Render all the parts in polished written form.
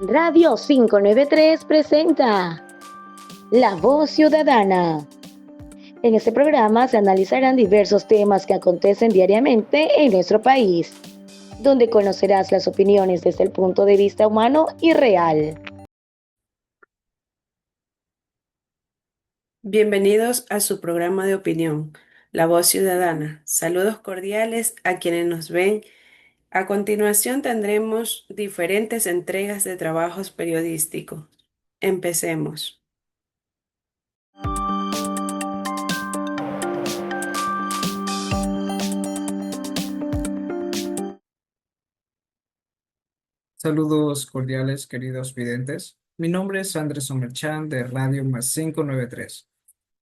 Radio 593 presenta La Voz Ciudadana. En este programa se analizarán diversos temas que acontecen diariamente en nuestro país, donde conocerás las opiniones desde el punto de vista humano y real. Bienvenidos a su programa de opinión, La Voz Ciudadana. Saludos cordiales a quienes nos ven. A continuación tendremos diferentes entregas de trabajos periodísticos. Empecemos. Saludos cordiales, queridos videntes. Mi nombre es Andrés Omerchan de Radio Más 593.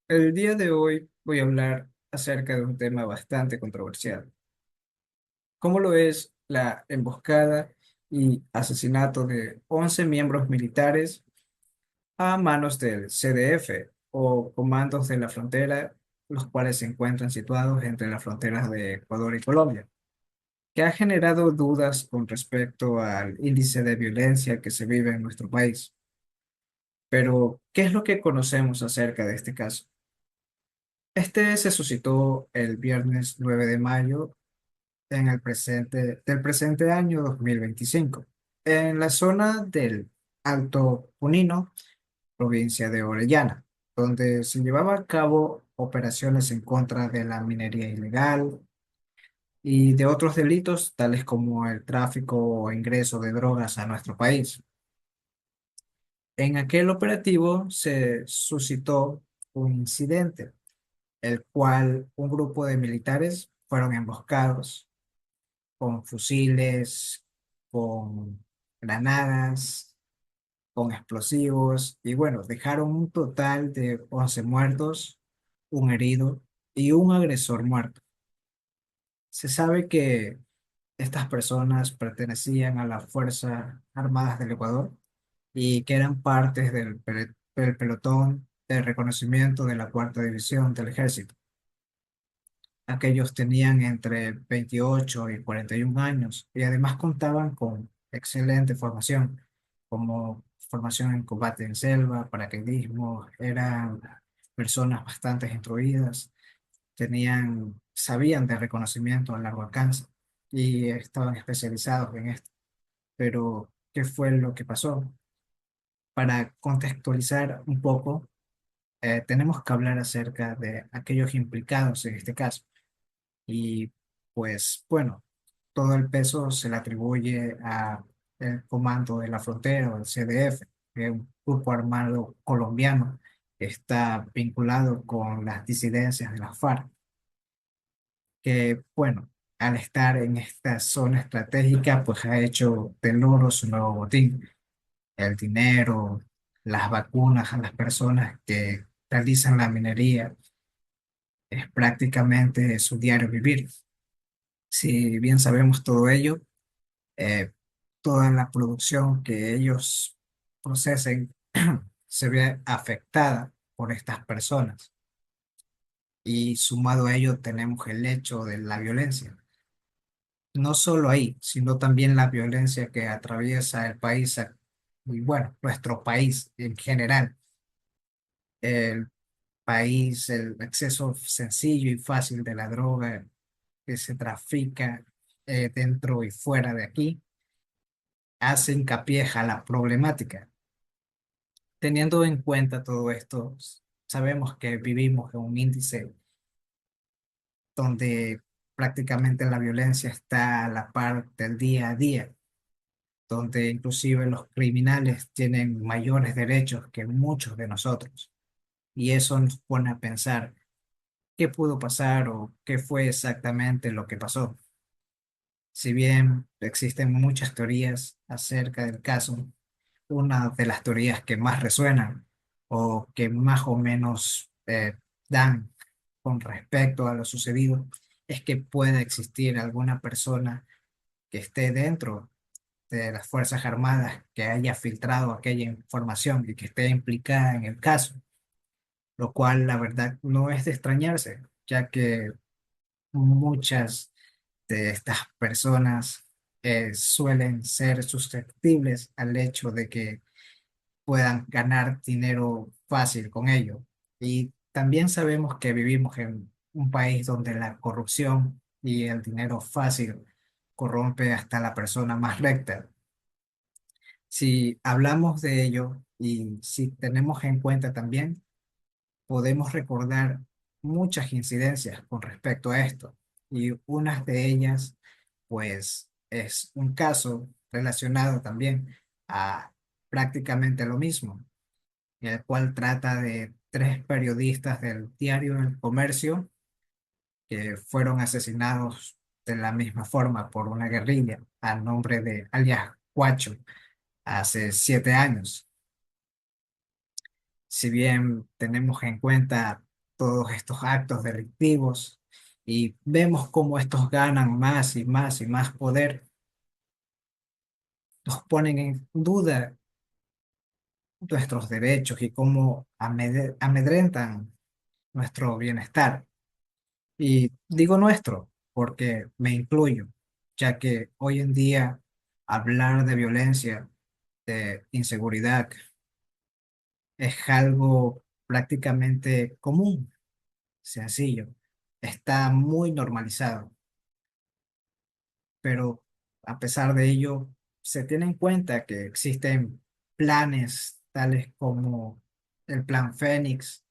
El día de hoy voy a hablar acerca de un tema bastante controversial, como lo es la emboscada y asesinato de 11 miembros militares a manos del CDF o Comandos de la Frontera, los cuales se encuentran situados entre las fronteras de Ecuador y Colombia, que ha generado dudas con respecto al índice de violencia que se vive en nuestro país. Pero, ¿qué es lo que conocemos acerca de este caso? Este se suscitó el viernes 9 de mayo del presente año 2025, en la zona del Alto Punino, provincia de Orellana, donde se llevaba a cabo operaciones en contra de la minería ilegal y de otros delitos, tales como el tráfico o ingreso de drogas a nuestro país. En aquel operativo se suscitó un incidente, el cual un grupo de militares fueron emboscados con fusiles, con granadas, con explosivos y bueno, dejaron un total de 11 muertos, un herido y un agresor muerto. Se sabe que estas personas pertenecían a las Fuerzas Armadas del Ecuador y que eran partes del pelotón de reconocimiento de la Cuarta División del Ejército. Aquellos tenían entre 28 y 41 años y además contaban con excelente formación, como formación en combate en selva, paracaidismo, eran personas bastante instruidas, sabían de reconocimiento a largo alcance y estaban especializados en esto. Pero, ¿qué fue lo que pasó? Para contextualizar un poco, tenemos que hablar acerca de aquellos implicados en este caso. Y pues bueno, todo el peso se le atribuye a el Comando de la Frontera, o el CDF, que es un grupo armado colombiano que está vinculado con las disidencias de la FARC, que bueno, al estar en esta zona estratégica, pues ha hecho del oro su nuevo botín, el dinero, las vacunas a las personas que realizan la minería, es prácticamente su diario vivir. Si bien sabemos todo ello, eh, toda la producción que ellos procesen se ve afectada por estas personas. Y sumado a ello tenemos el hecho de la violencia. No solo ahí, sino también la violencia que atraviesa el país y bueno, nuestro país en general. El país, el acceso sencillo y fácil de la droga que se trafica dentro y fuera de aquí hace hincapié a la problemática. Teniendo en cuenta todo esto, sabemos que vivimos en un índice donde prácticamente la violencia está a la par del día a día, donde inclusive los criminales tienen mayores derechos que muchos de nosotros. Y eso nos pone a pensar qué pudo pasar o qué fue exactamente lo que pasó. Si bien existen muchas teorías acerca del caso, una de las teorías que más resuenan o que más o menos dan con respecto a lo sucedido es que pueda existir alguna persona que esté dentro de las Fuerzas Armadas que haya filtrado aquella información y que esté implicada en el caso, lo cual la verdad no es de extrañarse, ya que muchas de estas personas suelen ser susceptibles al hecho de que puedan ganar dinero fácil con ello. Y también sabemos que vivimos en un país donde la corrupción y el dinero fácil corrompe hasta la persona más recta. Si hablamos de ello y si tenemos en cuenta también, podemos recordar muchas incidencias con respecto a esto. Y una de ellas, pues, es un caso relacionado también a prácticamente lo mismo, el cual trata de tres periodistas del diario El Comercio que fueron asesinados de la misma forma por una guerrilla a nombre de alias Huacho hace 7 años. Si bien tenemos en cuenta todos estos actos delictivos y vemos cómo estos ganan más y más y más poder, nos ponen en duda nuestros derechos y cómo amedrentan nuestro bienestar. Y digo nuestro porque me incluyo, ya que hoy en día hablar de violencia, de inseguridad, es algo prácticamente común, sencillo, está muy normalizado, pero a pesar de ello, se tiene en cuenta que existen planes tales como el Plan Fénix,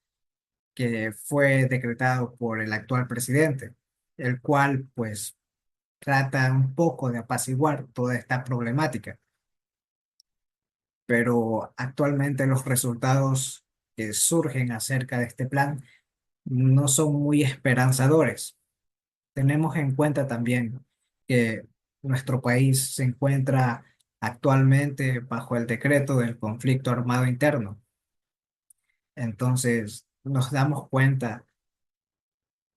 que fue decretado por el actual presidente, el cual pues trata un poco de apaciguar toda esta problemática, pero actualmente los resultados que surgen acerca de este plan no son muy esperanzadores. Tenemos en cuenta también que nuestro país se encuentra actualmente bajo el decreto del conflicto armado interno. Entonces, nos damos cuenta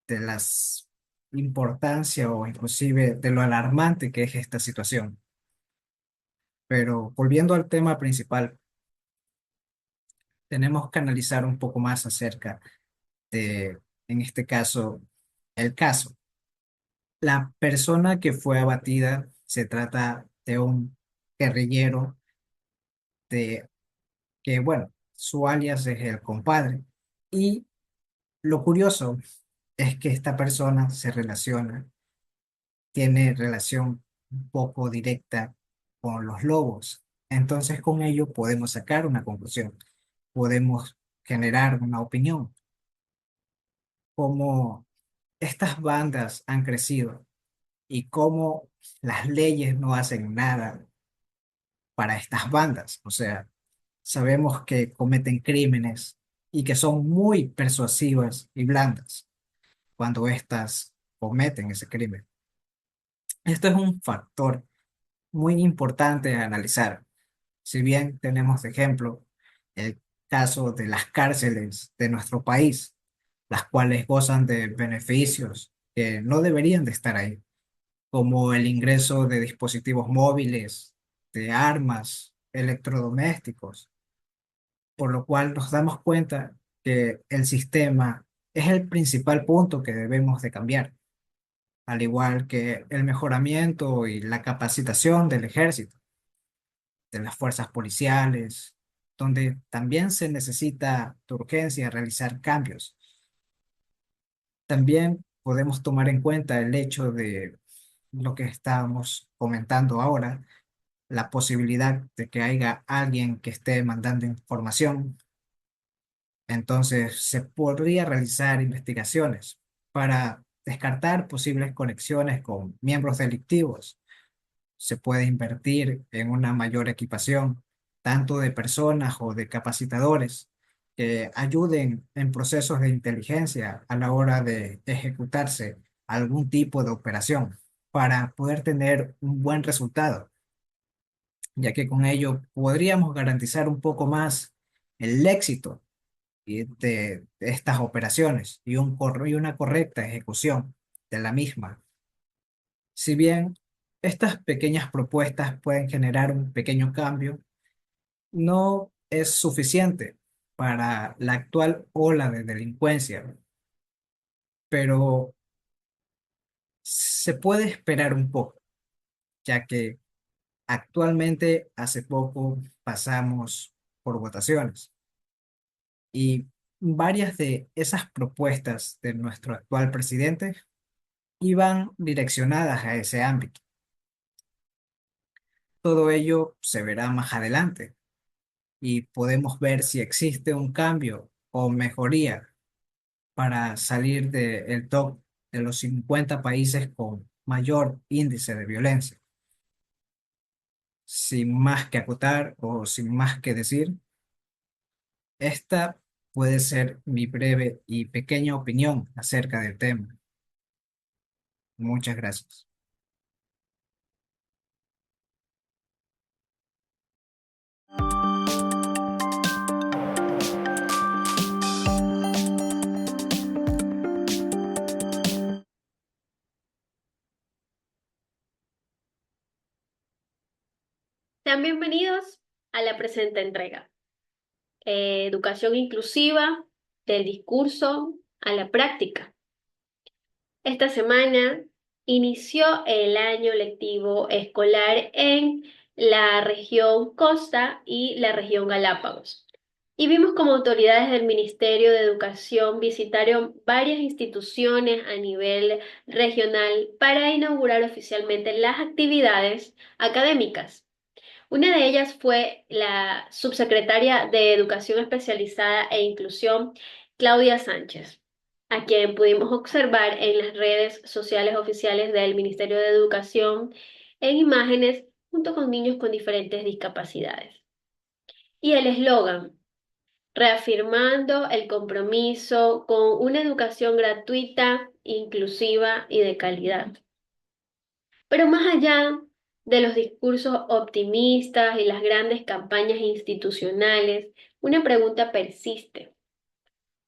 de las importancia o inclusive de lo alarmante que es esta situación. Pero volviendo al tema principal, tenemos que analizar un poco más acerca de, en este caso, el caso. La persona que fue abatida se trata de un guerrillero de que, bueno, su alias es el compadre. Y lo curioso es que esta persona se relaciona, tiene relación un poco directa con los lobos. Entonces, con ello podemos sacar una conclusión, podemos generar una opinión, cómo estas bandas han crecido y cómo las leyes no hacen nada para estas bandas. O sea, sabemos que cometen crímenes y que son muy persuasivas y blandas cuando éstas cometen ese crimen. Esto es un factor muy importante a analizar. Si bien tenemos de ejemplo el caso de las cárceles de nuestro país, las cuales gozan de beneficios que no deberían de estar ahí, como el ingreso de dispositivos móviles, de armas, electrodomésticos, por lo cual nos damos cuenta que el sistema es el principal punto que debemos de cambiar, al igual que el mejoramiento y la capacitación del ejército, de las fuerzas policiales, donde también se necesita de urgencia realizar cambios. También podemos tomar en cuenta el hecho de lo que estábamos comentando ahora, la posibilidad de que haya alguien que esté mandando información. Entonces, se podría realizar investigaciones para descartar posibles conexiones con miembros delictivos. Se puede invertir en una mayor equipación, tanto de personas o de capacitadores, que ayuden en procesos de inteligencia a la hora de ejecutarse algún tipo de operación para poder tener un buen resultado, ya que con ello podríamos garantizar un poco más el éxito de estas operaciones y, y una correcta ejecución de la misma. Si bien estas pequeñas propuestas pueden generar un pequeño cambio, no es suficiente para la actual ola de delincuencia, pero se puede esperar un poco. ya que actualmente hace poco pasamos por votaciones y varias de esas propuestas de nuestro actual presidente iban direccionadas a ese ámbito. Todo ello se verá más adelante y podemos ver si existe un cambio o mejoría para salir del top de los 50 países con mayor índice de violencia. Sin más que acotar o sin más que decir, esta puede ser mi breve y pequeña opinión acerca del tema. Muchas gracias. Sean bienvenidos a la presente entrega. Educación inclusiva, del discurso a la práctica. Esta semana inició el año lectivo escolar en la región Costa y la región Galápagos. Y vimos como autoridades del Ministerio de Educación visitaron varias instituciones a nivel regional para inaugurar oficialmente las actividades académicas. Una de ellas fue la subsecretaria de Educación Especializada e Inclusión, Claudia Sánchez, a quien pudimos observar en las redes sociales oficiales del Ministerio de Educación en imágenes junto con niños con diferentes discapacidades. Y el eslogan, reafirmando el compromiso con una educación gratuita, inclusiva y de calidad. Pero más allá de los discursos optimistas y las grandes campañas institucionales, una pregunta persiste.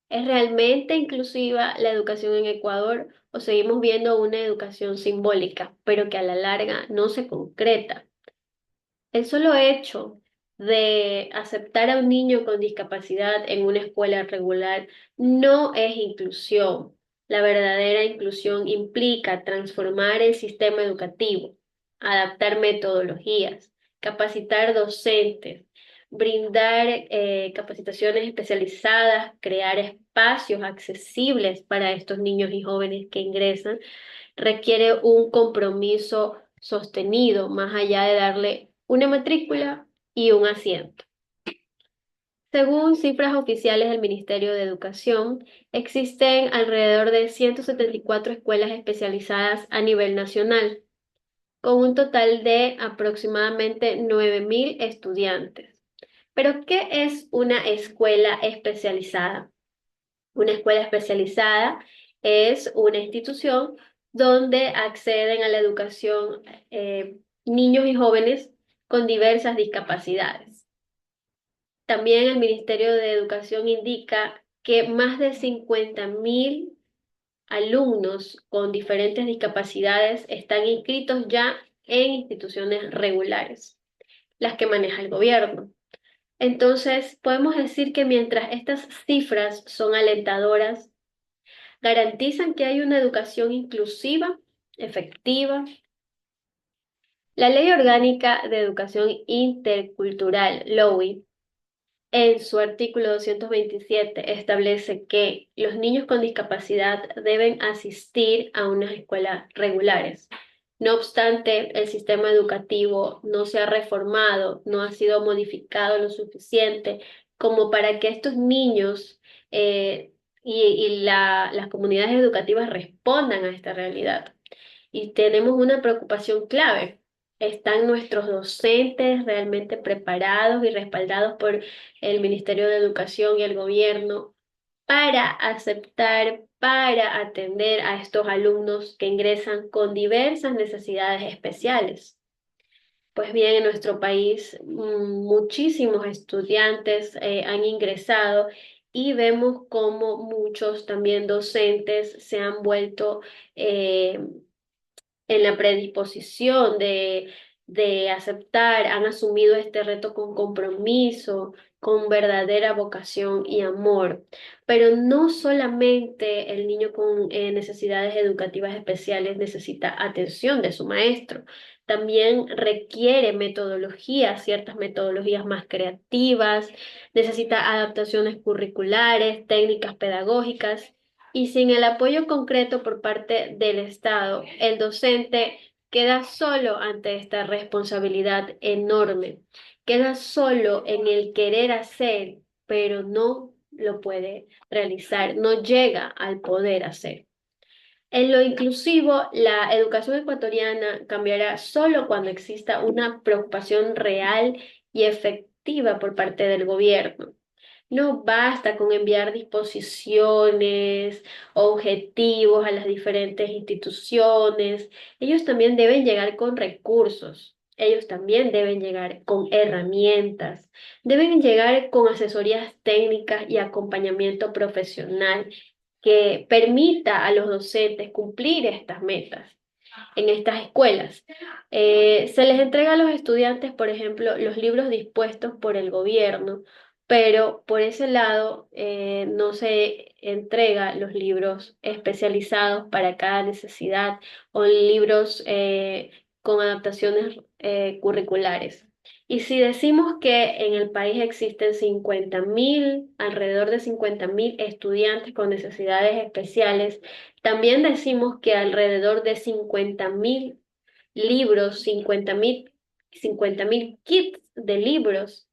¿Es realmente inclusiva la educación en Ecuador o seguimos viendo una educación simbólica, pero que a la larga no se concreta? El solo hecho de aceptar a un niño con discapacidad en una escuela regular no es inclusión. La verdadera inclusión implica transformar el sistema educativo, adaptar metodologías, capacitar docentes, brindar capacitaciones especializadas, crear espacios accesibles para estos niños y jóvenes que ingresan requiere un compromiso sostenido, más allá de darle una matrícula y un asiento. Según cifras oficiales del Ministerio de Educación, existen alrededor de 174 escuelas especializadas a nivel nacional, con un total de aproximadamente 9.000 estudiantes. Pero, ¿qué es una escuela especializada? Una escuela especializada es una institución donde acceden a la educación niños y jóvenes con diversas discapacidades. También el Ministerio de Educación indica que más de 50.000 alumnos con diferentes discapacidades están inscritos ya en instituciones regulares, las que maneja el gobierno. Entonces, podemos decir que mientras estas cifras son alentadoras, garantizan que hay una educación inclusiva, efectiva. La Ley Orgánica de Educación Intercultural, LOI, en su artículo 227 establece que los niños con discapacidad deben asistir a unas escuelas regulares. No obstante, el sistema educativo no se ha reformado, no ha sido modificado lo suficiente como para que estos niños las comunidades educativas respondan a esta realidad. Y tenemos una preocupación clave. ¿Están nuestros docentes realmente preparados y respaldados por el Ministerio de Educación y el gobierno para aceptar, para atender a estos alumnos que ingresan con diversas necesidades especiales? Pues bien, en nuestro país muchísimos estudiantes han ingresado y vemos cómo muchos también docentes se han vuelto en la predisposición de aceptar, han asumido este reto con compromiso, con verdadera vocación y amor. Pero no solamente el niño con necesidades educativas especiales necesita atención de su maestro, también requiere metodologías, ciertas metodologías más creativas, necesita adaptaciones curriculares, técnicas pedagógicas, y sin el apoyo concreto por parte del Estado, el docente queda solo ante esta responsabilidad enorme, queda solo en el querer hacer, pero no lo puede realizar, no llega al poder hacer. En lo inclusivo, la educación ecuatoriana cambiará solo cuando exista una preocupación real y efectiva por parte del gobierno. No basta con enviar disposiciones, objetivos a las diferentes instituciones. Ellos también deben llegar con recursos. Ellos también deben llegar con herramientas. Deben llegar con asesorías técnicas y acompañamiento profesional que permita a los docentes cumplir estas metas en estas escuelas. Se les entrega a los estudiantes, por ejemplo, los libros dispuestos por el gobierno, pero por ese lado no se entrega los libros especializados para cada necesidad o libros con adaptaciones curriculares. Y si decimos que en el país existen 50.000, alrededor de 50.000 estudiantes con necesidades especiales, también decimos que alrededor de 50.000 libros, 50.000 kits de libros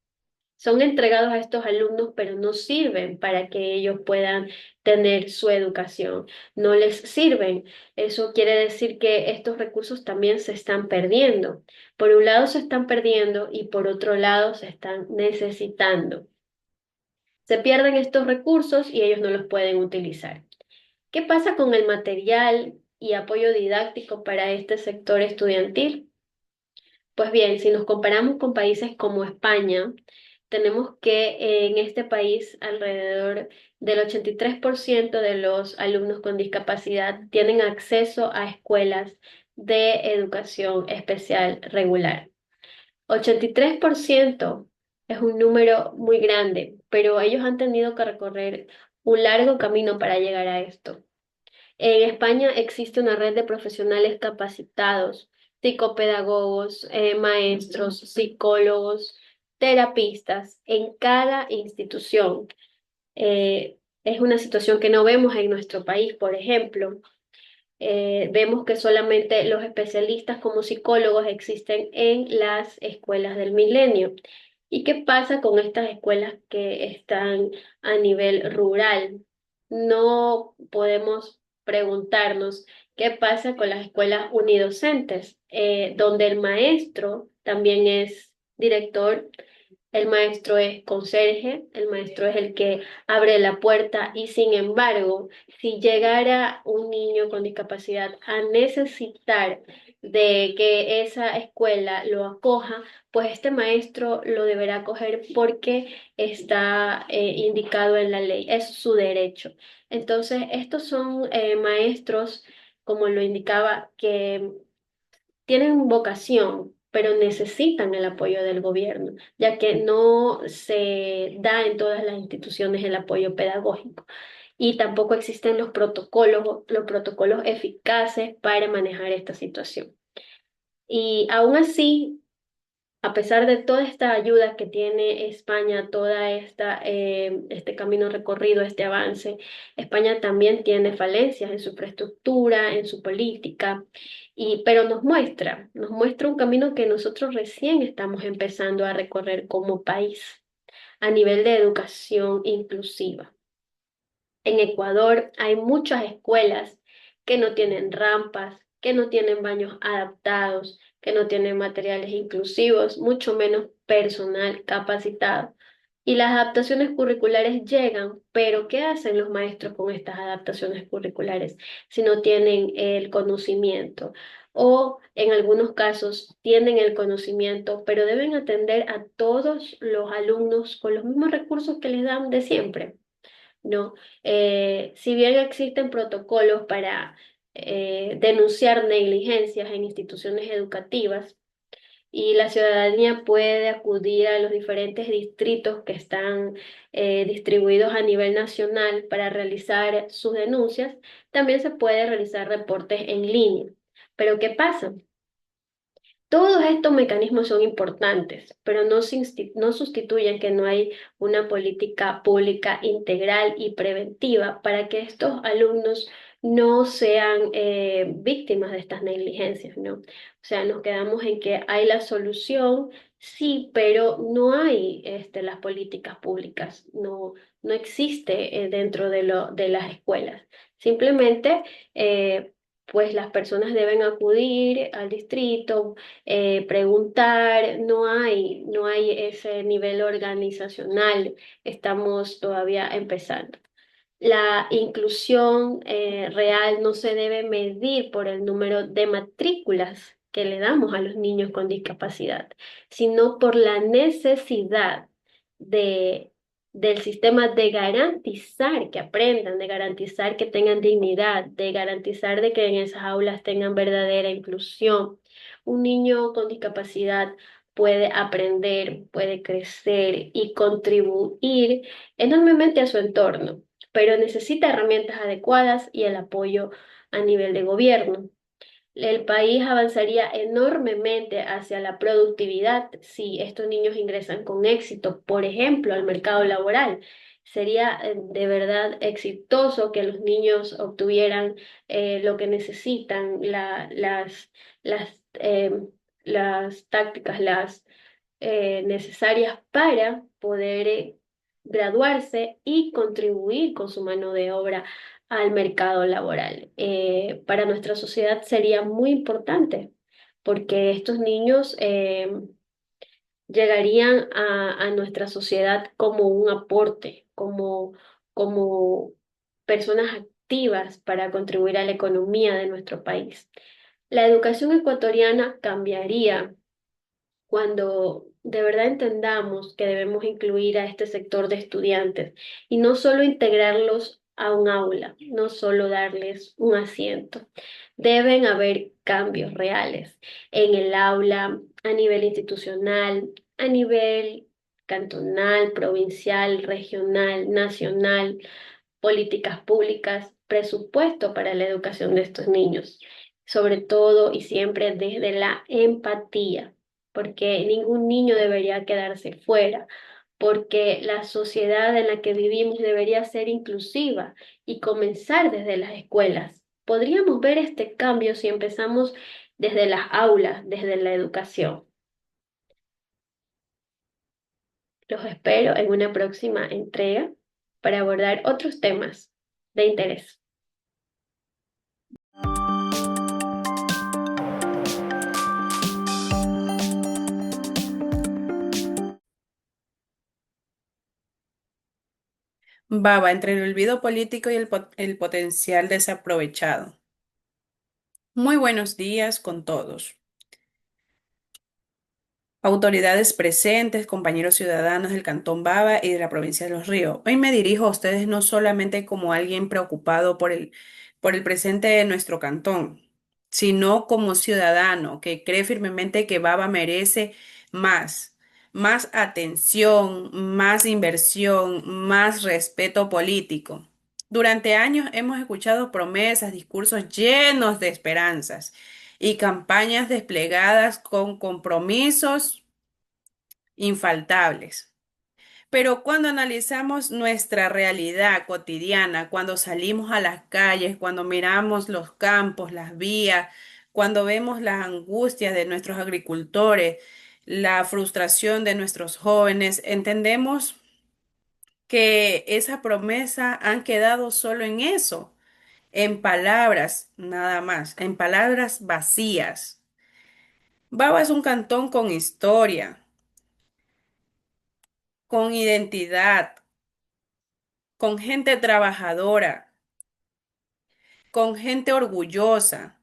son entregados a estos alumnos, pero no sirven para que ellos puedan tener su educación. No les sirven. Eso quiere decir que estos recursos también se están perdiendo. Por un lado se están perdiendo y por otro lado se están necesitando. Se pierden estos recursos y ellos no los pueden utilizar. ¿Qué pasa con el material y apoyo didáctico para este sector estudiantil? Pues bien, si nos comparamos con países como España, tenemos que en este país alrededor del 83% de los alumnos con discapacidad tienen acceso a escuelas de educación especial regular. 83% es un número muy grande, pero ellos han tenido que recorrer un largo camino para llegar a esto. En España existe una red de profesionales capacitados, psicopedagogos, maestros, psicólogos, terapistas en cada institución. Es una situación que no vemos en nuestro país, por ejemplo. Vemos que solamente los especialistas como psicólogos existen en las escuelas del milenio. ¿Y qué pasa con estas escuelas que están a nivel rural? No podemos preguntarnos qué pasa con las escuelas unidocentes, donde el maestro también es director, el maestro es conserje, el maestro es el que abre la puerta y sin embargo, si llegara un niño con discapacidad a necesitar de que esa escuela lo acoja, pues este maestro lo deberá acoger porque está indicado en la ley, es su derecho. Entonces, estos son maestros, como lo indicaba, que tienen vocación, pero necesitan el apoyo del gobierno, ya que no se da en todas las instituciones el apoyo pedagógico y tampoco existen los protocolos eficaces para manejar esta situación. Y aún así, a pesar de toda esta ayuda que tiene España, este camino recorrido, este avance, España también tiene falencias en su infraestructura, en su política, pero nos muestra un camino que nosotros recién estamos empezando a recorrer como país a nivel de educación inclusiva. En Ecuador hay muchas escuelas que no tienen rampas, que no tienen baños adaptados, que no tienen materiales inclusivos, mucho menos personal capacitado. Y las adaptaciones curriculares llegan, pero ¿qué hacen los maestros con estas adaptaciones curriculares si no tienen el conocimiento? O en algunos casos tienen el conocimiento, pero deben atender a todos los alumnos con los mismos recursos que les dan de siempre. ¿No? Si bien existen protocolos para denunciar negligencias en instituciones educativas y la ciudadanía puede acudir a los diferentes distritos que están distribuidos a nivel nacional para realizar sus denuncias, también se puede realizar reportes en línea. Pero ¿qué pasa? Todos estos mecanismos son importantes, pero no sustituyen que no hay una política pública integral y preventiva para que estos alumnos no sean víctimas de estas negligencias, ¿no? O sea, nos quedamos en que hay la solución, sí, pero no hay las políticas públicas, no existe dentro de las escuelas. Simplemente, pues las personas deben acudir al distrito, preguntar, no hay ese nivel organizacional, estamos todavía empezando. La inclusión real no se debe medir por el número de matrículas que le damos a los niños con discapacidad, sino por la necesidad de, del sistema de garantizar que aprendan, de garantizar que tengan dignidad, de garantizar de que en esas aulas tengan verdadera inclusión. Un niño con discapacidad puede aprender, puede crecer y contribuir enormemente a su entorno, pero necesita herramientas adecuadas y el apoyo a nivel de gobierno. El país avanzaría enormemente hacia la productividad si estos niños ingresan con éxito, por ejemplo, al mercado laboral. Sería de verdad exitoso que los niños obtuvieran lo que necesitan, las, eh, las tácticas, necesarias para poder graduarse y contribuir con su mano de obra al mercado laboral. Para nuestra sociedad sería muy importante porque estos niños llegarían a nuestra sociedad como un aporte, como personas activas para contribuir a la economía de nuestro país. La educación ecuatoriana cambiaría cuando de verdad entendamos que debemos incluir a este sector de estudiantes y no solo integrarlos a un aula, no solo darles un asiento. Deben haber cambios reales en el aula, a nivel institucional, a nivel cantonal, provincial, regional, nacional, políticas públicas, presupuesto para la educación de estos niños, sobre todo y siempre desde la empatía, porque ningún niño debería quedarse fuera, porque la sociedad en la que vivimos debería ser inclusiva y comenzar desde las escuelas. Podríamos ver este cambio si empezamos desde las aulas, desde la educación. Los espero en una próxima entrega para abordar otros temas de interés. Baba, entre el olvido político y el potencial desaprovechado. Muy buenos días con todos. Autoridades presentes, compañeros ciudadanos del Cantón Baba y de la provincia de Los Ríos. Hoy me dirijo a ustedes no solamente como alguien preocupado por el presente de nuestro cantón, sino como ciudadano que cree firmemente que Baba merece más, más atención, más inversión, más respeto político. Durante años hemos escuchado promesas, discursos llenos de esperanzas y campañas desplegadas con compromisos infaltables. Pero cuando analizamos nuestra realidad cotidiana, cuando salimos a las calles, cuando miramos los campos, las vías, cuando vemos las angustias de nuestros agricultores, la frustración de nuestros jóvenes, entendemos que esa promesa han quedado solo en eso, en palabras nada más, en palabras vacías. Baba es un cantón con historia, con identidad, con gente trabajadora, con gente orgullosa.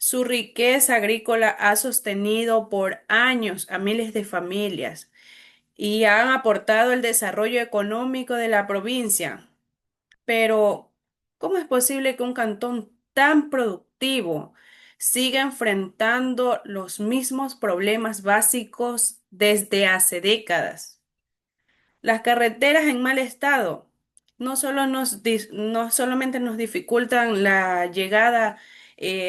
Su riqueza agrícola ha sostenido por años a miles de familias y han aportado el desarrollo económico de la provincia. Pero, ¿cómo es posible que un cantón tan productivo siga enfrentando los mismos problemas básicos desde hace décadas? Las carreteras en mal estado no solamente nos dificultan la llegada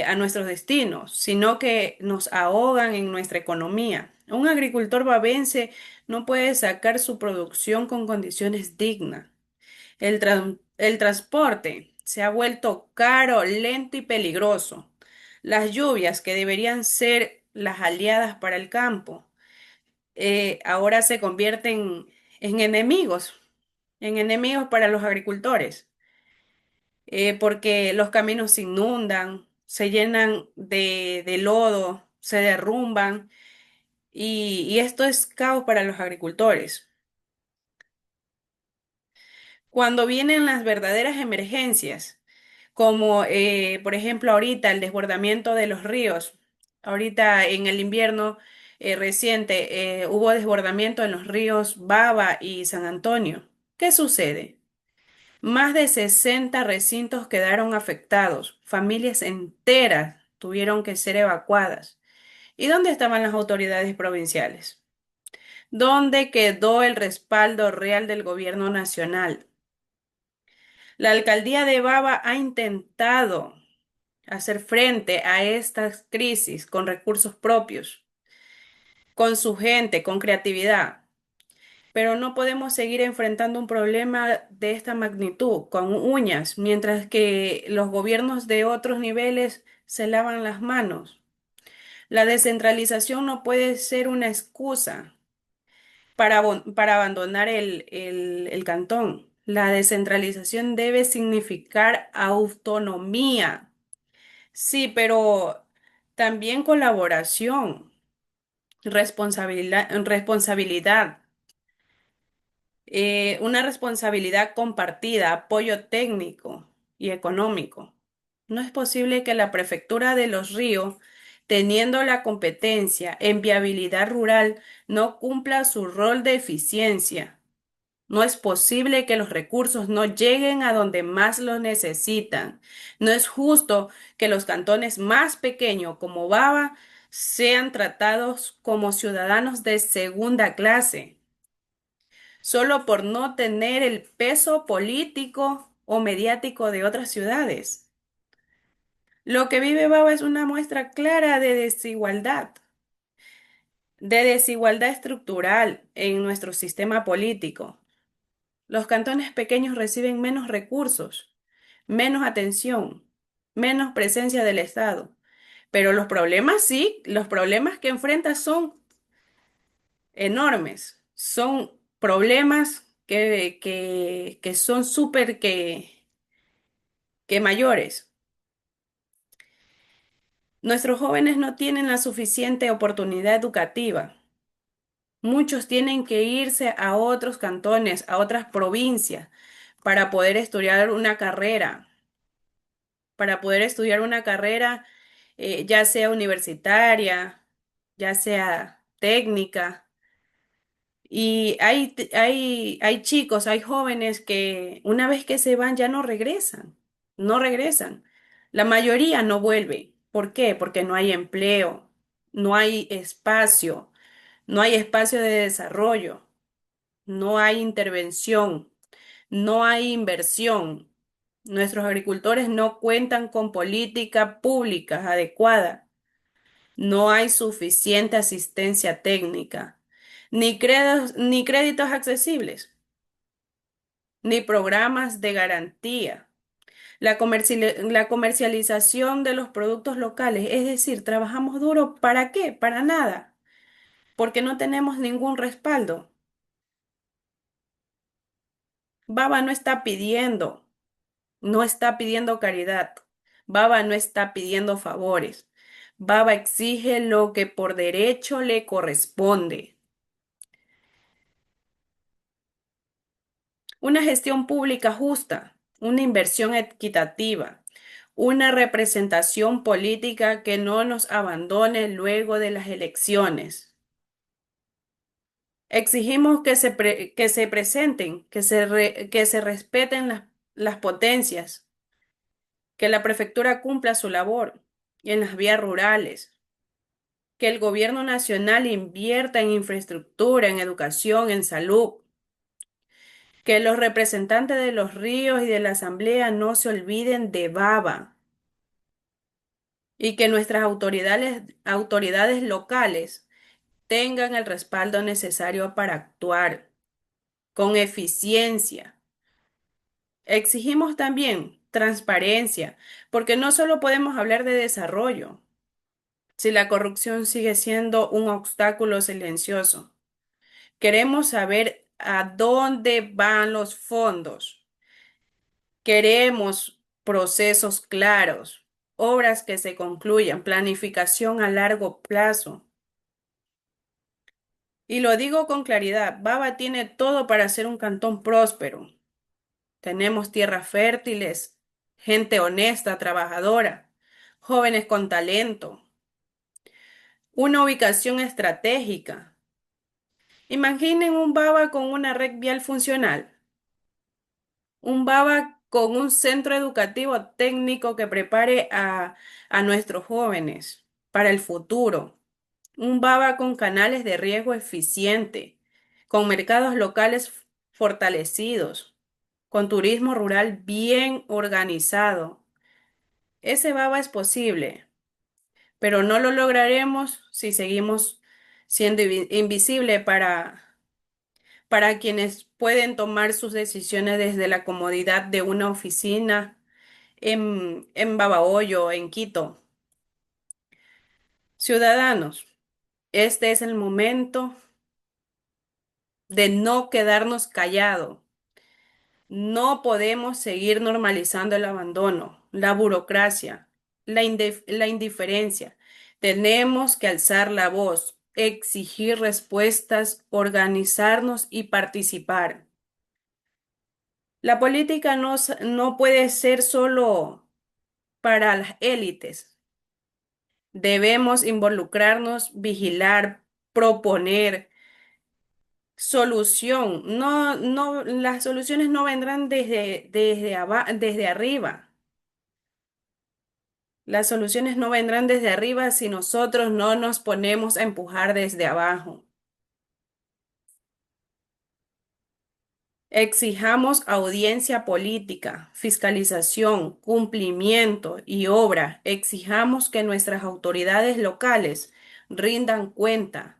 a nuestros destinos, sino que nos ahogan en nuestra economía. Un agricultor babense no puede sacar su producción con condiciones dignas. El transporte se ha vuelto caro, lento y peligroso. Las lluvias, que deberían ser las aliadas para el campo, ahora se convierten en en enemigos para los agricultores, porque los caminos se inundan, se llenan de lodo, se derrumban y esto es caos para los agricultores. Cuando vienen las verdaderas emergencias, como por ejemplo ahorita el desbordamiento de los ríos, ahorita en el invierno reciente hubo desbordamiento en los ríos Baba y San Antonio. ¿Qué sucede? Más de 60 recintos quedaron afectados, familias enteras tuvieron que ser evacuadas. ¿Y dónde estaban las autoridades provinciales? ¿Dónde quedó el respaldo real del gobierno nacional? La alcaldía de Baba ha intentado hacer frente a estas crisis con recursos propios, con su gente, con creatividad, pero no podemos seguir enfrentando un problema de esta magnitud con uñas, mientras que los gobiernos de otros niveles se lavan las manos. La descentralización no puede ser una excusa para abandonar el cantón. La descentralización debe significar autonomía. Sí, pero también colaboración, responsabilidad, una responsabilidad compartida, apoyo técnico y económico. No es posible que la Prefectura de Los Ríos, teniendo la competencia en viabilidad rural, no cumpla su rol de eficiencia. No es posible que los recursos no lleguen a donde más los necesitan. No es justo que los cantones más pequeños como Baba sean tratados como ciudadanos de segunda clase, solo por no tener el peso político o mediático de otras ciudades. Lo que vive Baba es una muestra clara de desigualdad estructural en nuestro sistema político. Los cantones pequeños reciben menos recursos, menos atención, menos presencia del Estado. Pero los problemas sí, los problemas que enfrentan son enormes. Son problemas que son súper que mayores. Nuestros jóvenes no tienen la suficiente oportunidad educativa. Muchos tienen que irse a otros cantones, a otras provincias, para poder estudiar una carrera ya sea universitaria, ya sea técnica. Y hay chicos, hay jóvenes que una vez que se van ya no regresan, no regresan. La mayoría no vuelve. ¿Por qué? Porque no hay empleo, no hay espacio, no hay espacio de desarrollo, no hay intervención, no hay inversión. Nuestros agricultores no cuentan con políticas públicas adecuadas. No hay suficiente asistencia técnica, ni créditos accesibles, ni programas de garantía. La comercialización de los productos locales, es decir, trabajamos duro, ¿para qué? Para nada, porque no tenemos ningún respaldo. Baba no está pidiendo caridad. Baba no está pidiendo favores. Baba exige lo que por derecho le corresponde. Una gestión pública justa, una inversión equitativa, una representación política que no nos abandone luego de las elecciones. Exigimos que se presenten, que se respeten las potencias, que la prefectura cumpla su labor en las vías rurales, que el gobierno nacional invierta en infraestructura, en educación, en salud, que los representantes de los ríos y de la asamblea no se olviden de Baba. y que nuestras autoridades locales tengan el respaldo necesario para actuar con eficiencia. Exigimos también transparencia, porque no solo podemos hablar de desarrollo si la corrupción sigue siendo un obstáculo silencioso. Queremos saber a dónde van los fondos. Queremos procesos claros, obras que se concluyan, planificación a largo plazo. Y lo digo con claridad, Baba tiene todo para ser un cantón próspero. Tenemos tierras fértiles, gente honesta, trabajadora, jóvenes con talento, una ubicación estratégica. Imaginen un Baba con una red vial funcional, un Baba con un centro educativo técnico que prepare a nuestros jóvenes para el futuro, un Baba con canales de riego eficiente, con mercados locales fortalecidos, con turismo rural bien organizado. Ese Baba es posible, pero no lo lograremos si seguimos siendo invisible para quienes pueden tomar sus decisiones desde la comodidad de una oficina en Babahoyo, en Quito. Ciudadanos, este es el momento de no quedarnos callados. No podemos seguir normalizando el abandono, la burocracia, la indiferencia. Tenemos que alzar la voz, exigir respuestas, organizarnos y participar. La política no puede ser solo para las élites. Debemos involucrarnos, vigilar, proponer solución. Las soluciones no vendrán desde arriba. Las soluciones no vendrán desde arriba si nosotros no nos ponemos a empujar desde abajo. Exijamos audiencia política, fiscalización, cumplimiento y obra. Exijamos que nuestras autoridades locales rindan cuenta,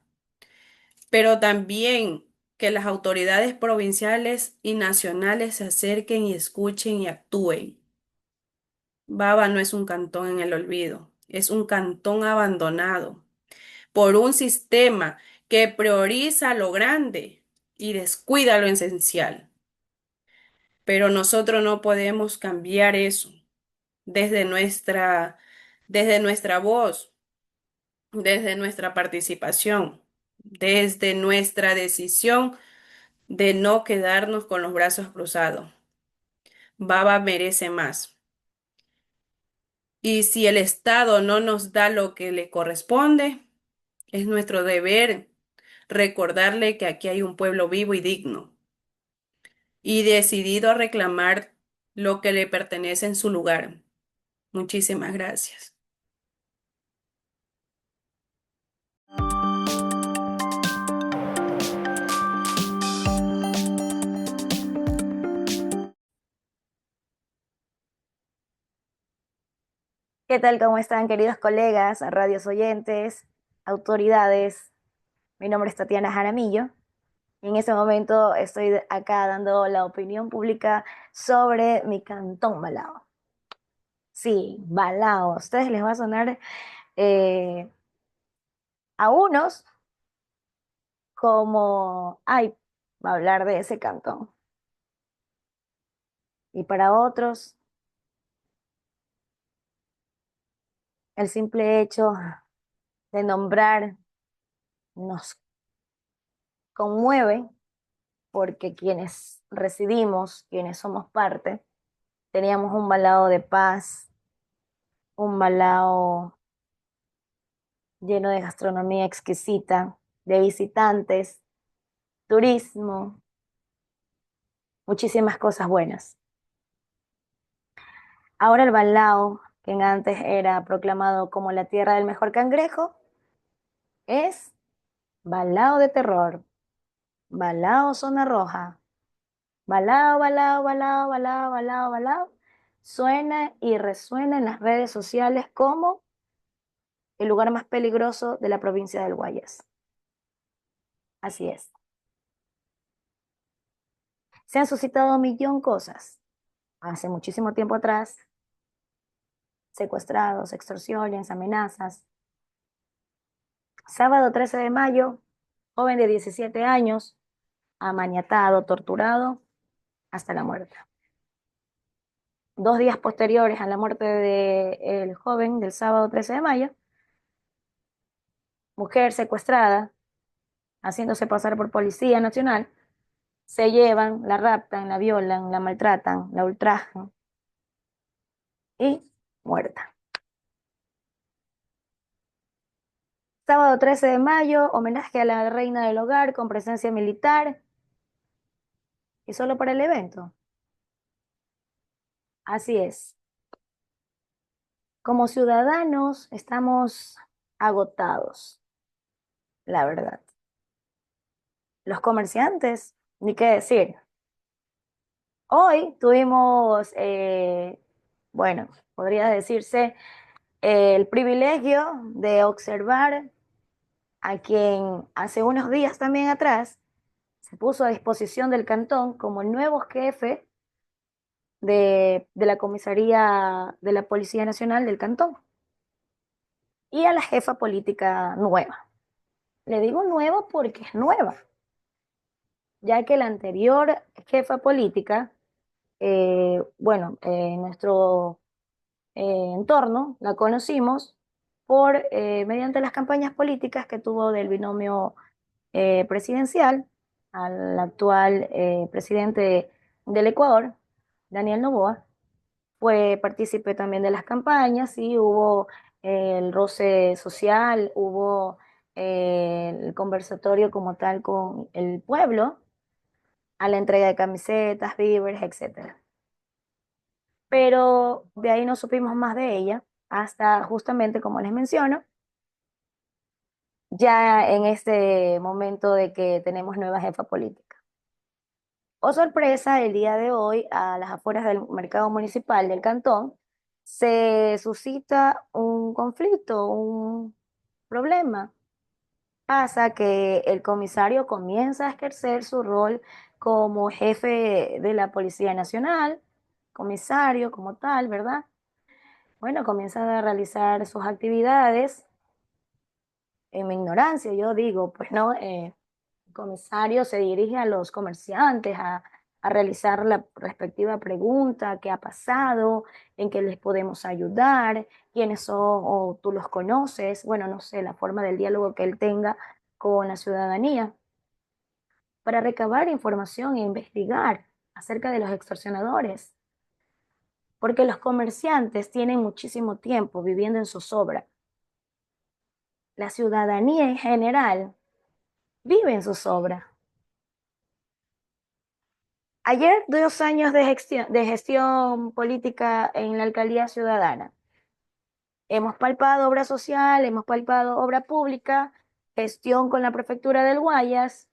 pero también que las autoridades provinciales y nacionales se acerquen y escuchen y actúen. Baba no es un cantón en el olvido, es un cantón abandonado por un sistema que prioriza lo grande y descuida lo esencial. Pero nosotros no podemos cambiar eso desde desde nuestra voz, desde nuestra participación, desde nuestra decisión de no quedarnos con los brazos cruzados. Baba merece más. Y si el Estado no nos da lo que le corresponde, es nuestro deber recordarle que aquí hay un pueblo vivo y digno y decidido a reclamar lo que le pertenece en su lugar. Muchísimas gracias. ¿Qué tal? ¿Cómo están, queridos colegas, radios oyentes, autoridades? Mi nombre es Tatiana Jaramillo y en este momento estoy acá dando la opinión pública sobre mi cantón Balao. Sí, Balao. A ustedes les va a sonar eh, a unos como, ay, va a hablar de ese cantón. Y para otros, el simple hecho de nombrar nos conmueve porque quienes residimos, quienes somos parte, teníamos un Balao de paz, un Balao lleno de gastronomía exquisita, de visitantes, turismo, muchísimas cosas buenas. Ahora el Balao, que antes era proclamado como la tierra del mejor cangrejo, es Balao de terror, Balao zona roja, Balao, Balao, Balao, Balao, Balao, Balao. Suena y resuena en las redes sociales como el lugar más peligroso de la provincia del Guayas. Así es. Se han suscitado un millón cosas. Hace muchísimo tiempo atrás, secuestrados, extorsiones, amenazas. Sábado 13 de mayo, joven de 17 años, amaniatado, torturado hasta la muerte. 2 días posteriores a la muerte del joven del sábado 13 de mayo, mujer secuestrada, haciéndose pasar por Policía Nacional, se llevan, la raptan, la violan, la maltratan, la ultrajan y muerta. Sábado 13 de mayo, homenaje a la reina del hogar con presencia militar y solo para el evento. Así es. Como ciudadanos estamos agotados, la verdad. Los comerciantes, ni qué decir. Hoy tuvimos, bueno, podría decirse, el privilegio de observar a quien hace unos días también atrás se puso a disposición del cantón como el nuevo jefe de la comisaría de la Policía Nacional del cantón y a la jefa política nueva. Le digo nueva porque es nueva, ya que la anterior jefa política, bueno, nuestro entorno la conocimos mediante las campañas políticas que tuvo del binomio presidencial al actual presidente del Ecuador, Daniel Noboa. Fue partícipe también de las campañas y hubo el roce social, hubo el conversatorio como tal con el pueblo, a la entrega de camisetas, víveres, etcétera. Pero de ahí no supimos más de ella hasta justamente, como les menciono, ya en este momento de que tenemos nueva jefa política. Oh, sorpresa, el día de hoy, a las afueras del mercado municipal del cantón, se suscita un conflicto, un problema. Pasa que el comisario comienza a ejercer su rol como jefe de la Policía Nacional, comisario como tal, ¿verdad? Bueno, comienza a realizar sus actividades en mi ignorancia, yo digo, pues no, el comisario se dirige a los comerciantes a realizar la respectiva pregunta, qué ha pasado, en qué les podemos ayudar, quiénes son o tú los conoces, bueno, no sé, la forma del diálogo que él tenga con la ciudadanía, para recabar información e investigar acerca de los extorsionadores, porque los comerciantes tienen muchísimo tiempo viviendo en zozobra. La ciudadanía en general vive en zozobra. Ayer, 2 años de gestión política en la alcaldía ciudadana. Hemos palpado obra social, hemos palpado obra pública, gestión con la prefectura del Guayas,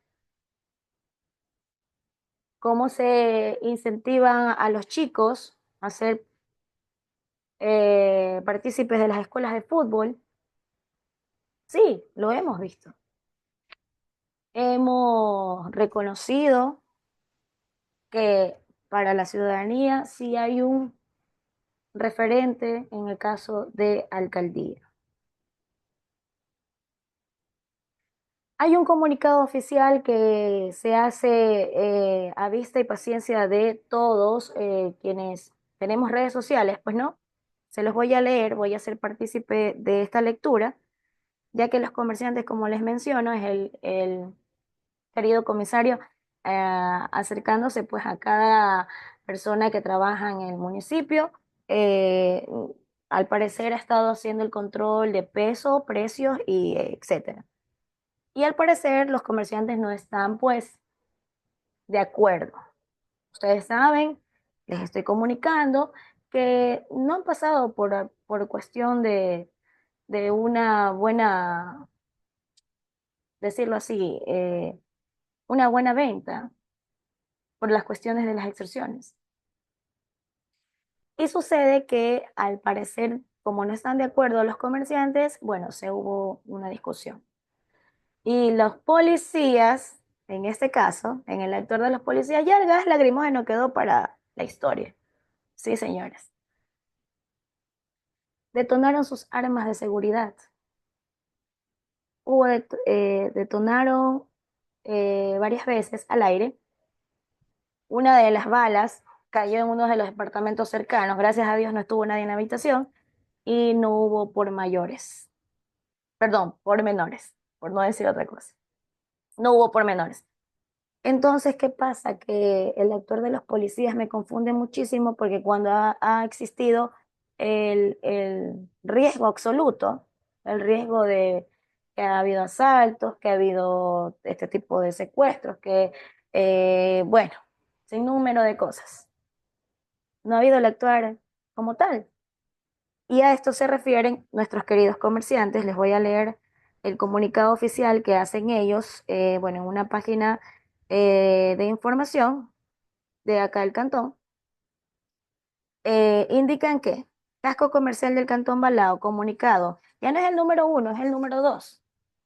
cómo se incentivan a los chicos a ser partícipes de las escuelas de fútbol. Sí, lo hemos visto. Hemos reconocido que para la ciudadanía sí hay un referente en el caso de alcaldía. Hay un comunicado oficial que se hace a vista y paciencia de todos quienes tenemos redes sociales, pues no, se los voy a leer, voy a ser partícipe de esta lectura, ya que los comerciantes, como les menciono, es el querido comisario acercándose pues a cada persona que trabaja en el municipio. eh, Al parecer ha estado haciendo el control de peso, precios y etcétera. Y al parecer los comerciantes no están pues de acuerdo. Ustedes saben, les estoy comunicando que no han pasado por cuestión de una buena, decirlo así, una buena venta por las cuestiones de las extorsiones. Y sucede que al parecer como no están de acuerdo los comerciantes, bueno, se hubo una discusión. Y los policías, en este caso, en el actor de los policías, ya el gas lacrimógeno quedó para la historia. Sí, señores. Detonaron sus armas de seguridad. Detonaron varias veces al aire. Una de las balas cayó en uno de los departamentos cercanos. Gracias a Dios no estuvo nadie en la habitación y no hubo por mayores. Perdón, por menores, por no decir otra cosa. No hubo por menores. Entonces, ¿qué pasa? Que el actor de los policías me confunde muchísimo porque cuando ha existido el riesgo absoluto, el riesgo de que ha habido asaltos, que ha habido este tipo de secuestros, bueno, sin número de cosas. No ha habido el actuar como tal. Y a esto se refieren nuestros queridos comerciantes. Les voy a leer el comunicado oficial que hacen ellos, bueno, en una página de información de acá del cantón. Indican que casco comercial del Cantón Balao, comunicado, ya no es el número 1, es el número 2.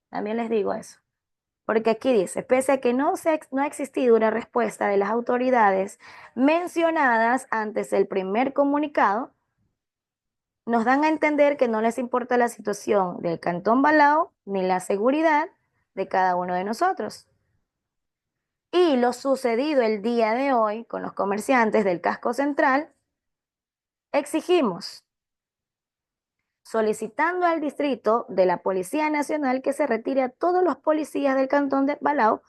También les digo eso. Porque aquí dice, pese a que no ha existido una respuesta de las autoridades mencionadas antes del primer comunicado, nos dan a entender que no les importa la situación del Cantón Balao ni la seguridad de cada uno de nosotros. Y lo sucedido el día de hoy con los comerciantes del casco central, exigimos, solicitando al distrito de la Policía Nacional que se retire a todos los policías del Cantón de Balao,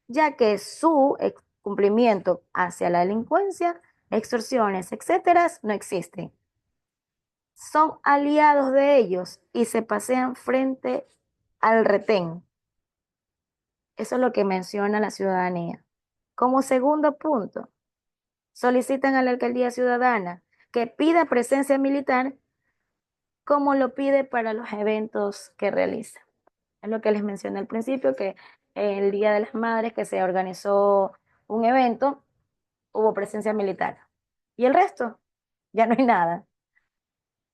ya que su cumplimiento hacia la delincuencia, extorsiones, etcétera, no existen. Son aliados de ellos y se pasean frente al retén. Eso es lo que menciona la ciudadanía. Como segundo punto, solicitan a la alcaldía ciudadana que pida presencia militar como lo pide para los eventos que realiza. Es lo que les mencioné al principio, que el Día de las Madres que se organizó un evento, hubo presencia militar. Y el resto, ya no hay nada.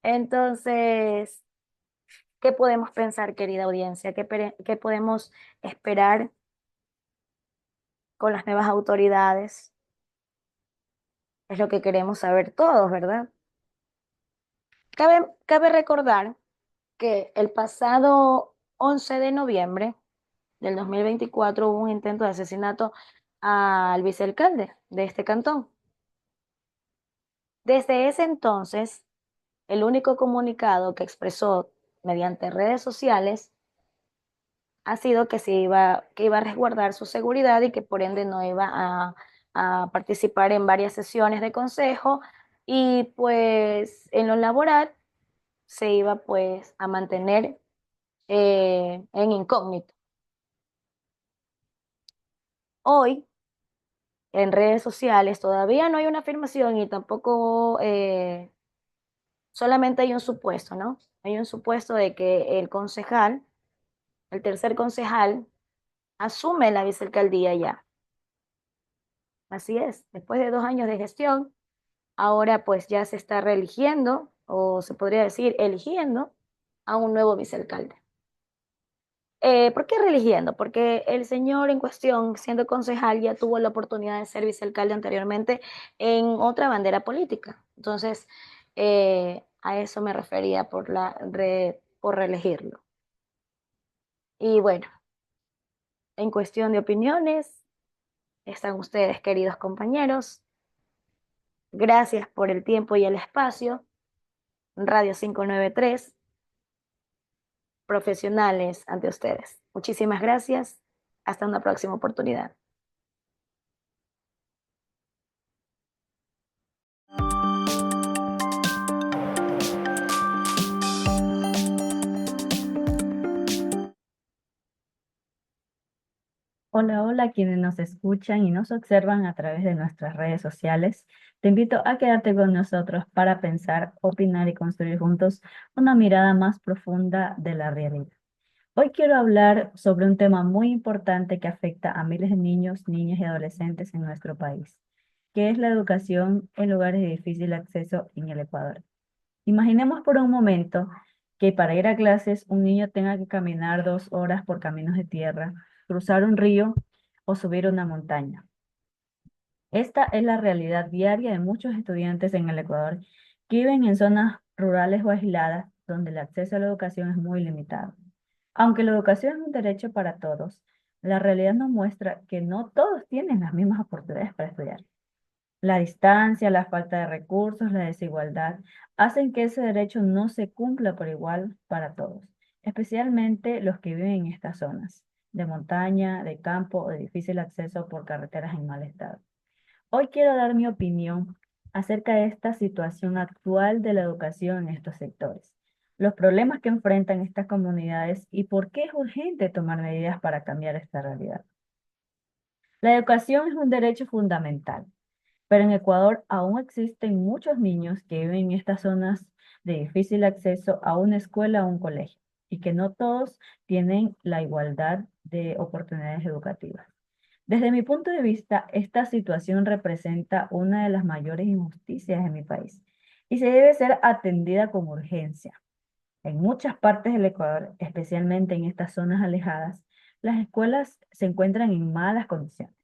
Entonces, ¿qué podemos pensar, querida audiencia? ¿Qué podemos esperar con las nuevas autoridades? Es lo que queremos saber todos, ¿verdad? Cabe recordar que el pasado 11 de noviembre del 2024 hubo un intento de asesinato al vicealcalde de este cantón. Desde ese entonces, el único comunicado que expresó mediante redes sociales ha sido que iba a resguardar su seguridad y que por ende no iba a participar en varias sesiones de consejo y pues en lo laboral se iba pues a mantener en incógnito. Hoy en redes sociales todavía no hay una afirmación y tampoco solamente hay un supuesto, ¿no? Hay un supuesto de que el tercer concejal, asume la vicealcaldía ya. Así es, después de 2 años de gestión, ahora pues ya se está reeligiendo, o se podría decir eligiendo, a un nuevo vicealcalde. ¿Por qué reeligiendo? Porque el señor en cuestión, siendo concejal, ya tuvo la oportunidad de ser vicealcalde anteriormente en otra bandera política. Entonces, a eso me refería por reelegirlo. Y bueno, en cuestión de opiniones, están ustedes, queridos compañeros. Gracias por el tiempo y el espacio. Radio 593, profesionales ante ustedes. Muchísimas gracias. Hasta una próxima oportunidad. Hola, hola, quienes nos escuchan y nos observan a través de nuestras redes sociales. Te invito a quedarte con nosotros para pensar, opinar y construir juntos una mirada más profunda de la realidad. Hoy quiero hablar sobre un tema muy importante que afecta a miles de niños, niñas y adolescentes en nuestro país, que es la educación en lugares de difícil acceso en el Ecuador. Imaginemos por un momento que para ir a clases un niño tenga que caminar 2 horas por caminos de tierra, cruzar un río o subir una montaña. Esta es la realidad diaria de muchos estudiantes en el Ecuador que viven en zonas rurales o aisladas donde el acceso a la educación es muy limitado. Aunque la educación es un derecho para todos, la realidad nos muestra que no todos tienen las mismas oportunidades para estudiar. La distancia, la falta de recursos, la desigualdad hacen que ese derecho no se cumpla por igual para todos, especialmente los que viven en estas zonas de montaña, de campo o de difícil acceso por carreteras en mal estado. Hoy quiero dar mi opinión acerca de esta situación actual de la educación en estos sectores, los problemas que enfrentan estas comunidades y por qué es urgente tomar medidas para cambiar esta realidad. La educación es un derecho fundamental, pero en Ecuador aún existen muchos niños que viven en estas zonas de difícil acceso a una escuela o un colegio y que no todos tienen la igualdad de oportunidades educativas. Desde mi punto de vista, esta situación representa una de las mayores injusticias en mi país y se debe ser atendida con urgencia. En muchas partes del Ecuador, especialmente en estas zonas alejadas, las escuelas se encuentran en malas condiciones.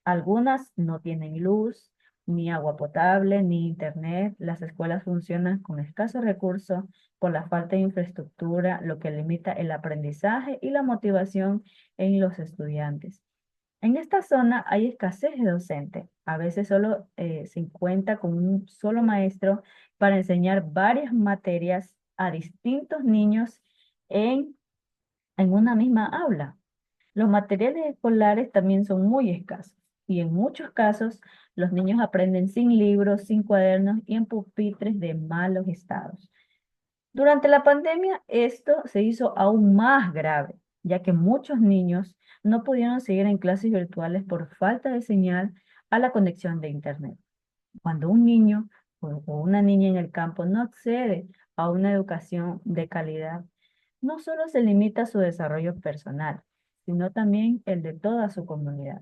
Algunas no tienen luz, ni agua potable, ni internet. Las escuelas funcionan con escasos recursos por la falta de infraestructura, lo que limita el aprendizaje y la motivación en los estudiantes. En esta zona hay escasez de docentes. A veces solo se cuenta con un solo maestro para enseñar varias materias a distintos niños en, en una misma aula. Los materiales escolares también son muy escasos y en muchos casos los niños aprenden sin libros, sin cuadernos y en pupitres de malos estados. Durante la pandemia, esto se hizo aún más grave, ya que muchos niños no pudieron seguir en clases virtuales por falta de señal a la conexión de Internet. Cuando un niño o una niña en el campo no accede a una educación de calidad, no solo se limita su desarrollo personal, sino también el de toda su comunidad.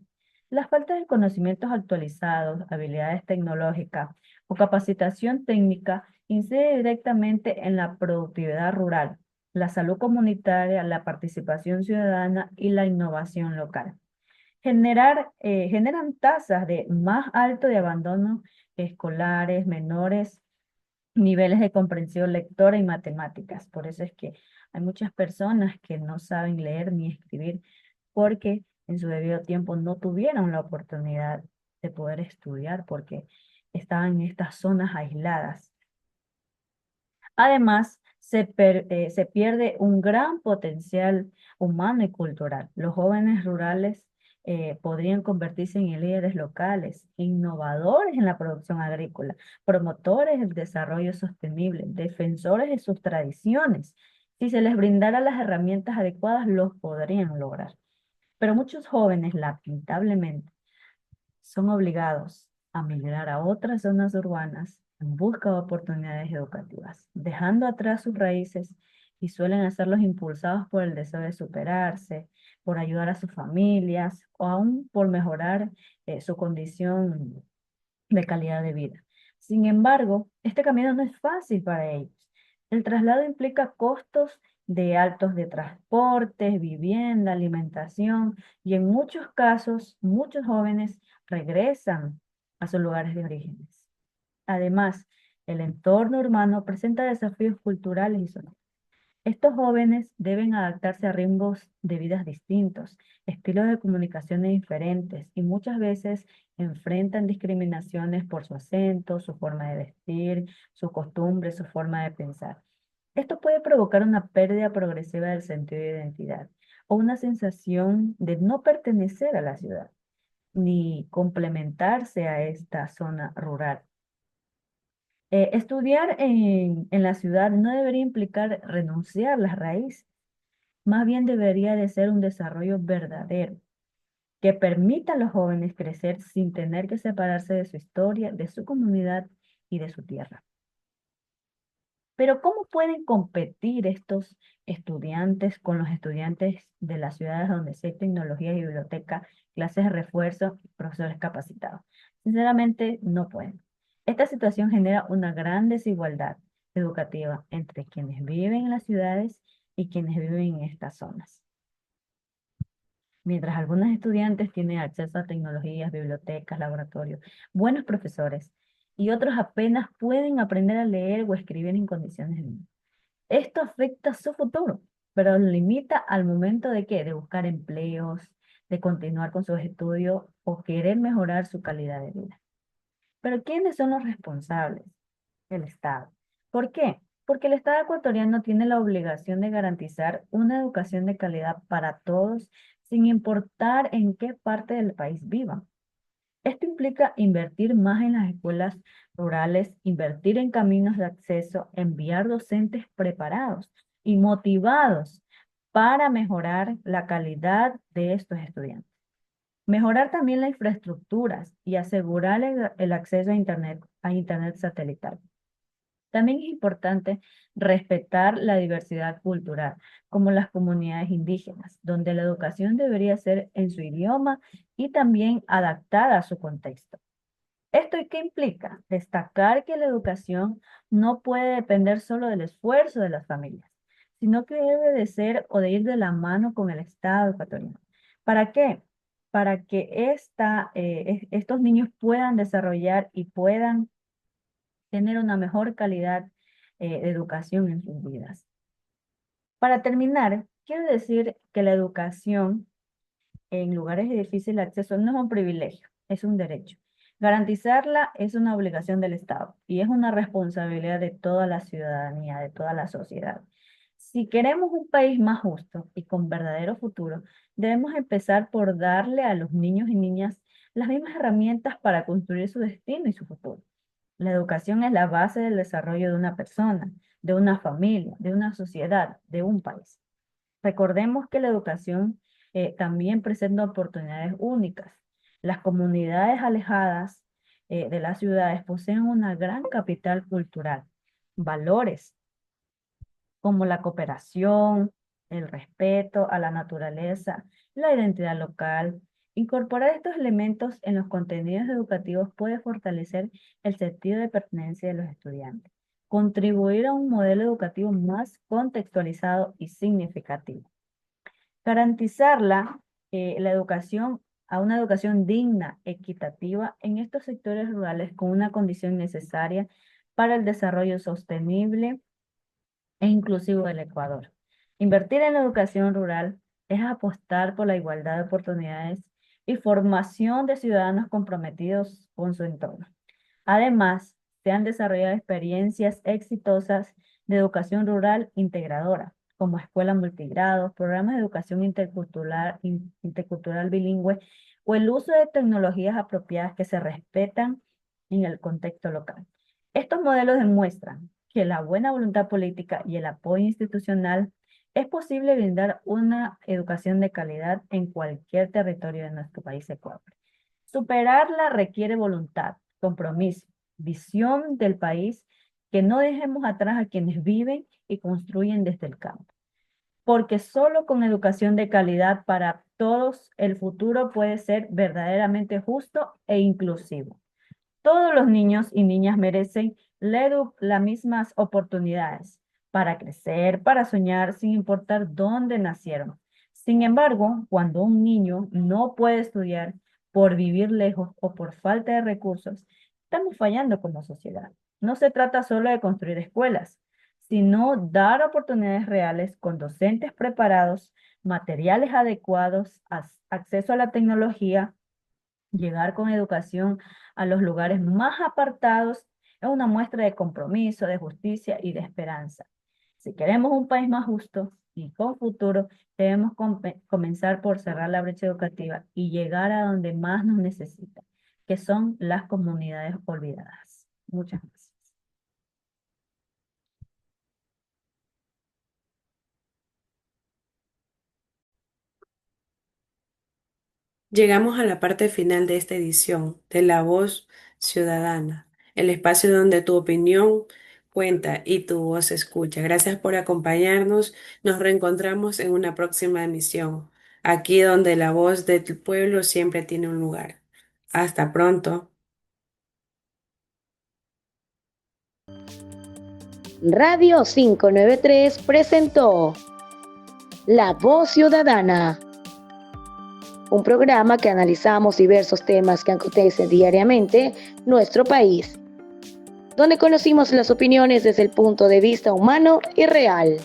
La falta de conocimientos actualizados, habilidades tecnológicas o capacitación técnica incide directamente en la productividad rural, la salud comunitaria, la participación ciudadana y la innovación local. Generan tasas de más alto de abandono escolares, menores niveles de comprensión lectora y matemáticas. Por eso es que hay muchas personas que no saben leer ni escribir porque en su debido tiempo no tuvieron la oportunidad de poder estudiar porque estaban en estas zonas aisladas. Además, se pierde un gran potencial humano y cultural. Los jóvenes rurales podrían convertirse en líderes locales, innovadores en la producción agrícola, promotores del desarrollo sostenible, defensores de sus tradiciones. Si se les brindara las herramientas adecuadas, los podrían lograr. Pero muchos jóvenes, lamentablemente, son obligados a migrar a otras zonas urbanas en busca de oportunidades educativas, dejando atrás sus raíces y suelen hacerlos impulsados por el deseo de superarse, por ayudar a sus familias o aún por mejorar su condición de calidad de vida. Sin embargo, este camino no es fácil para ellos. El traslado implica costos de altos de transportes, vivienda, alimentación y en muchos casos, muchos jóvenes regresan a sus lugares de orígenes. Además, el entorno urbano presenta desafíos culturales y sociales. Estos jóvenes deben adaptarse a ritmos de vidas distintos, estilos de comunicaciones diferentes y muchas veces enfrentan discriminaciones por su acento, su forma de vestir, sus costumbres, su forma de pensar. Esto puede provocar una pérdida progresiva del sentido de identidad o una sensación de no pertenecer a la ciudad, ni complementarse a esta zona rural. Estudiar en la ciudad no debería implicar renunciar a las raíces, más bien debería de ser un desarrollo verdadero que permita a los jóvenes crecer sin tener que separarse de su historia, de su comunidad y de su tierra. Pero ¿cómo pueden competir estos estudiantes con los estudiantes de las ciudades donde sí hay tecnología y biblioteca, clases de refuerzo y profesores capacitados? Sinceramente, no pueden. Esta situación genera una gran desigualdad educativa entre quienes viven en las ciudades y quienes viven en estas zonas. Mientras algunos estudiantes tienen acceso a tecnologías, bibliotecas, laboratorios, buenos profesores, y otros apenas pueden aprender a leer o escribir en condiciones mínimas. Esto afecta su futuro, pero lo limita al momento de qué, de buscar empleos, de continuar con sus estudios o querer mejorar su calidad de vida. Pero ¿quiénes son los responsables? El Estado. ¿Por qué? Porque el Estado ecuatoriano tiene la obligación de garantizar una educación de calidad para todos, sin importar en qué parte del país vivan. Esto implica invertir más en las escuelas rurales, invertir en caminos de acceso, enviar docentes preparados y motivados para mejorar la calidad de estos estudiantes. Mejorar también las infraestructuras y asegurar el acceso a Internet satelital. También es importante respetar la diversidad cultural, como las comunidades indígenas, donde la educación debería ser en su idioma y también adaptada a su contexto. ¿Esto qué implica? Destacar que la educación no puede depender solo del esfuerzo de las familias, sino que debe de ser o de ir de la mano con el Estado ecuatoriano. ¿Para qué? Para que estos niños puedan desarrollar y puedan tener una mejor calidad de educación en sus vidas. Para terminar, quiero decir que la educación en lugares de difícil acceso no es un privilegio, es un derecho. Garantizarla es una obligación del Estado y es una responsabilidad de toda la ciudadanía, de toda la sociedad. Si queremos un país más justo y con verdadero futuro, debemos empezar por darle a los niños y niñas las mismas herramientas para construir su destino y su futuro. La educación es la base del desarrollo de una persona, de una familia, de una sociedad, de un país. Recordemos que la educación también presenta oportunidades únicas. Las comunidades alejadas de las ciudades poseen una gran capital cultural, valores como la cooperación, el respeto a la naturaleza, la identidad local. Incorporar estos elementos en los contenidos educativos puede fortalecer el sentido de pertenencia de los estudiantes, contribuir a un modelo educativo más contextualizado y significativo. Garantizarla, la educación, a una educación digna, equitativa en estos sectores rurales con una condición necesaria para el desarrollo sostenible e inclusivo del Ecuador. Invertir en la educación rural es apostar por la igualdad de oportunidades y formación de ciudadanos comprometidos con su entorno. Además, se han desarrollado experiencias exitosas de educación rural integradora, como escuelas multigrados, programas de educación intercultural bilingüe o el uso de tecnologías apropiadas que se respetan en el contexto local. Estos modelos demuestran que la buena voluntad política y el apoyo institucional es posible brindar una educación de calidad en cualquier territorio de nuestro país Ecuador. Superarla requiere voluntad, compromiso, visión del país, que no dejemos atrás a quienes viven y construyen desde el campo. Porque solo con educación de calidad para todos el futuro puede ser verdaderamente justo e inclusivo. Todos los niños y niñas merecen las mismas oportunidades para crecer, para soñar, sin importar dónde nacieron. Sin embargo, cuando un niño no puede estudiar por vivir lejos o por falta de recursos, estamos fallando como sociedad. No se trata solo de construir escuelas, sino dar oportunidades reales con docentes preparados, materiales adecuados, acceso a la tecnología. Llegar con educación a los lugares más apartados es una muestra de compromiso, de justicia y de esperanza. Si queremos un país más justo y con futuro, debemos comenzar por cerrar la brecha educativa y llegar a donde más nos necesitan, que son las comunidades olvidadas. Muchas gracias. Llegamos a la parte final de esta edición de La Voz Ciudadana, el espacio donde tu opinión cuenta y tu voz se escucha. Gracias por acompañarnos. Nos reencontramos en una próxima emisión, aquí donde la voz de tu pueblo siempre tiene un lugar. Hasta pronto. Radio 593 presentó La Voz Ciudadana, un programa que analizamos diversos temas que acontecen diariamente en nuestro país, donde conocimos las opiniones desde el punto de vista humano y real.